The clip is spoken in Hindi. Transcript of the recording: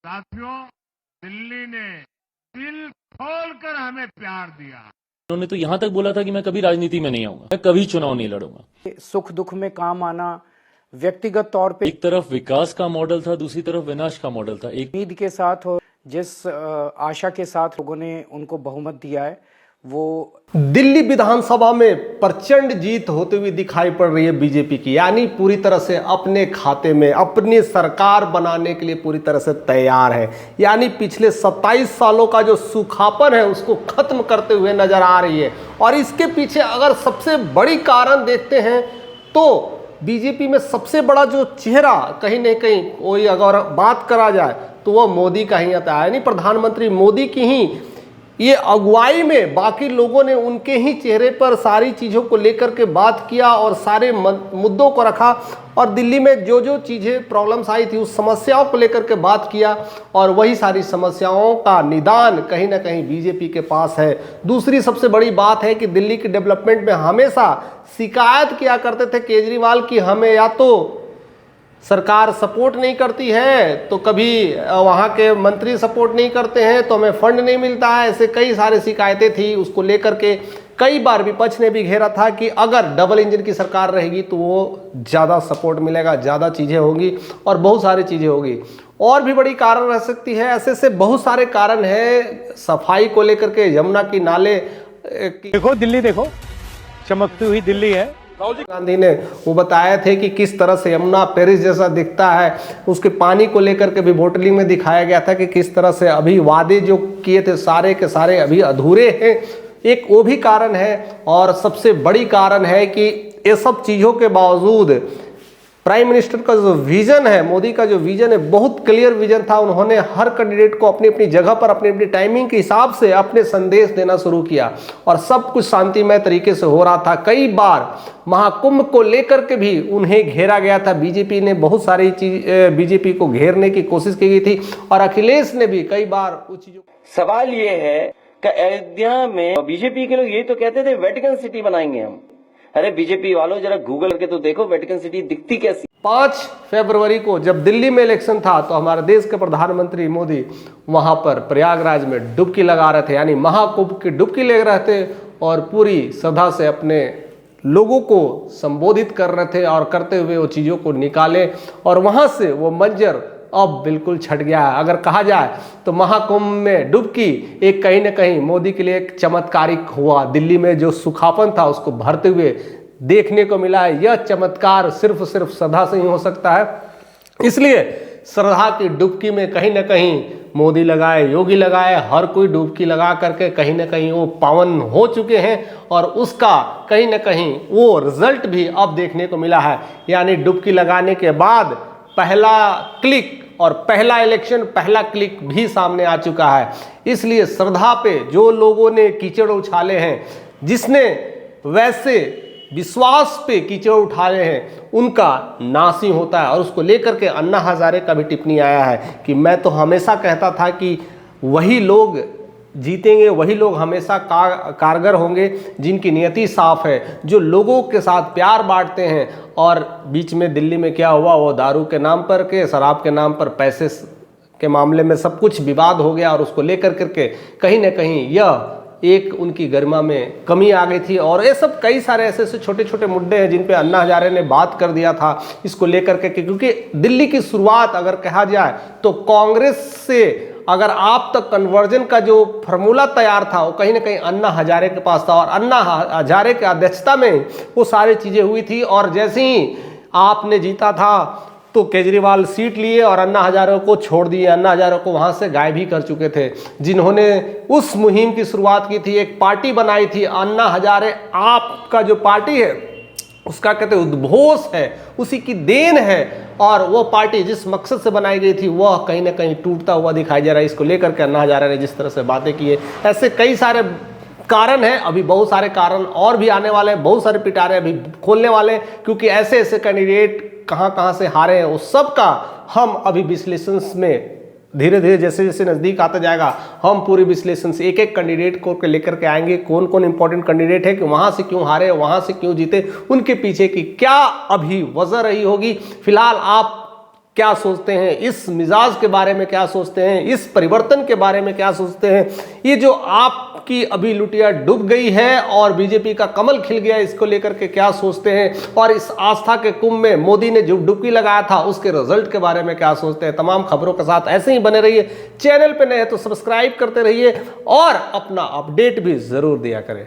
साथियों, दिल्ली ने दिल खोलकर हमें प्यार दिया। उन्होंने तो यहां तक बोला था कि मैं कभी राजनीति में नहीं आऊंगा, मैं कभी चुनाव नहीं लड़ूंगा। सुख दुख में काम आना, व्यक्तिगत तौर पे एक तरफ विकास का मॉडल था, दूसरी तरफ विनाश का मॉडल था। एक उम्मीद के साथ और जिस आशा के साथ लोगों ने उनको बहुमत दिया है, वो दिल्ली विधानसभा में प्रचंड जीत होते हुए दिखाई पड़ रही है बीजेपी की, यानी पूरी तरह से अपने खाते में अपनी सरकार बनाने के लिए पूरी तरह से तैयार है। यानी पिछले 27 सालों का जो सूखापन है उसको खत्म करते हुए नजर आ रही है। और इसके पीछे अगर सबसे बड़ी कारण देखते हैं तो बीजेपी में सबसे बड़ा जो चेहरा कहीं न कहीं कोई अगर बात करा जाए तो वह मोदी का ही आता है। यानी प्रधानमंत्री मोदी की ही ये अगुवाई में बाकी लोगों ने उनके ही चेहरे पर सारी चीज़ों को लेकर के बात किया और सारे मुद्दों को रखा और दिल्ली में जो जो चीज़ें प्रॉब्लम्स आई थी उस समस्याओं को लेकर के बात किया और वही सारी समस्याओं का निदान कहीं ना कहीं बीजेपी के पास है। दूसरी सबसे बड़ी बात है कि दिल्ली के डेवलपमेंट में हमेशा शिकायत किया करते थे केजरीवाल की हमें या तो सरकार सपोर्ट नहीं करती है तो कभी वहाँ के मंत्री सपोर्ट नहीं करते हैं तो हमें फंड नहीं मिलता है। ऐसे कई सारे शिकायतें थी, उसको लेकर के कई बार विपक्ष ने भी घेरा था कि अगर डबल इंजन की सरकार रहेगी तो वो ज़्यादा सपोर्ट मिलेगा, ज़्यादा चीज़ें होंगी और बहुत सारी चीज़ें होगी। और भी बड़ी कारण रह सकती है, ऐसे से बहुत सारे कारण हैं। सफाई को लेकर के यमुना की नाले देखो दिल्ली, देखो चमकती हुई दिल्ली है। राहुल गांधी ने वो बताए थे कि किस तरह से यमुना पेरिस जैसा दिखता है, उसके पानी को लेकर के भी वोटलिंग में दिखाया गया था कि किस तरह से अभी वादे जो किए थे सारे के सारे अभी अधूरे हैं। एक वो भी कारण है और सबसे बड़ी कारण है कि ये सब चीज़ों के बावजूद प्राइम मिनिस्टर का जो विजन है, मोदी का जो विजन है, बहुत क्लियर विजन था। उन्होंने हर कैंडिडेट को अपनी अपनी जगह पर अपनी अपनी टाइमिंग के हिसाब से अपने संदेश देना शुरू किया और सब कुछ शांतिमय तरीके से हो रहा था। कई बार महाकुंभ को लेकर के भी उन्हें घेरा गया था। बीजेपी ने बहुत सारी चीज बीजेपी को घेरने की कोशिश की गई थी और अखिलेश ने भी कई बार उस चीजों। सवाल ये है कि अयोध्या में बीजेपी के लोग ये तो कहते थे वेटिकन सिटी बनाएंगे हम। अरे बीजेपी वालों जरा गूगल करके तो देखो वेटिकन सिटी दिखती कैसी। 5 फरवरी को जब दिल्ली में इलेक्शन था तो हमारे देश के प्रधानमंत्री मोदी वहां पर प्रयागराज में डुबकी लगा रहे थे, यानी महाकुंभ की डुबकी ले रहे थे और पूरी श्रद्धा से अपने लोगों को संबोधित कर रहे थे और करते हुए वो चीज़ों को निकाले और वहां से वो मंजर अब बिल्कुल छट गया है। अगर कहा जाए तो महाकुंभ में डुबकी एक कहीं ना कहीं मोदी के लिए एक चमत्कारिक हुआ। दिल्ली में जो सूखापन था उसको भरते हुए देखने को मिला है। यह चमत्कार सिर्फ श्रद्धा से ही हो सकता है। इसलिए श्रद्धा की डुबकी में कहीं ना कहीं मोदी लगाए, योगी लगाए, हर कोई डुबकी लगा करके कहीं ना कहीं वो पावन हो चुके हैं और उसका कहीं ना कहीं वो रिजल्ट भी अब देखने को मिला है। यानी डुबकी लगाने के बाद पहला क्लिक और पहला इलेक्शन, पहला क्लिक भी सामने आ चुका है। इसलिए श्रद्धा पे जो लोगों ने कीचड़ उछाले हैं, जिसने वैसे विश्वास पे कीचड़ उठाए हैं, उनका नाश ही होता है। और उसको लेकर के अन्ना हजारे का भी टिप्पणी आया है कि मैं तो हमेशा कहता था कि वही लोग जीतेंगे, वही लोग हमेशा कारगर होंगे जिनकी नियति साफ है, जो लोगों के साथ प्यार बांटते हैं। और बीच में दिल्ली में क्या हुआ, वो दारू के नाम पर के शराब के नाम पर पैसे के मामले में सब कुछ विवाद हो गया और उसको लेकर करके कहीं ना कहीं यह एक उनकी गरिमा में कमी आ गई थी। और ये सब कई सारे ऐसे ऐसे छोटे छोटे मुद्दे हैं जिन पे अन्ना हजारे ने बात कर दिया था इसको लेकर के, क्योंकि दिल्ली की शुरुआत अगर कहा जाए तो कांग्रेस से अगर आप तक कन्वर्जन का जो फार्मूला तैयार था वो कहीं ना कहीं अन्ना हजारे के पास था और अन्ना हजारे की अध्यक्षता में वो सारी चीज़ें हुई थी। और जैसे ही आपने जीता था तो केजरीवाल सीट लिए और अन्ना हजारे को छोड़ दिए। अन्ना हजारे को वहां से गायब ही कर चुके थे, जिन्होंने उस मुहिम की शुरुआत की थी, एक पार्टी बनाई थी अन्ना हजारे। आपका जो पार्टी है उसका कहते उद्घोष है, उसी की देन है और वो पार्टी जिस मकसद से बनाई गई थी वह कहीं ना कहीं टूटता हुआ दिखाई दे रहा है। इसको लेकर के अन्ना हजारे ने जिस तरह से बातें की है, ऐसे कई सारे कारण है। अभी बहुत सारे कारण और भी आने वाले हैं, बहुत सारे पिटारे अभी खोलने वाले हैं, क्योंकि ऐसे ऐसे कैंडिडेट कहाँ से हारे हैं उस सब का हम अभी विश्लेषण में धीरे धीरे जैसे जैसे नज़दीक आता जाएगा हम पूरे विश्लेषण से एक एक कैंडिडेट को लेकर के आएंगे। कौन कौन इंपॉर्टेंट कैंडिडेट है कि वहाँ से क्यों हारे, वहाँ से क्यों जीते, उनके पीछे की क्या अभी वजह रही होगी। फिलहाल आप क्या सोचते हैं, इस मिजाज के बारे में क्या सोचते हैं, इस परिवर्तन के बारे में क्या सोचते हैं। ये जो आपकी अभी लुटिया डूब गई है और बीजेपी का कमल खिल गया, इसको लेकर के क्या सोचते हैं, और इस आस्था के कुंभ में मोदी ने जो डुबकी लगाया था उसके रिजल्ट के बारे में क्या सोचते हैं। तमाम खबरों के साथ ऐसे ही बने रहिए। चैनल पे नए हैं तो सब्सक्राइब करते रहिए और अपना अपडेट भी जरूर दिया करें।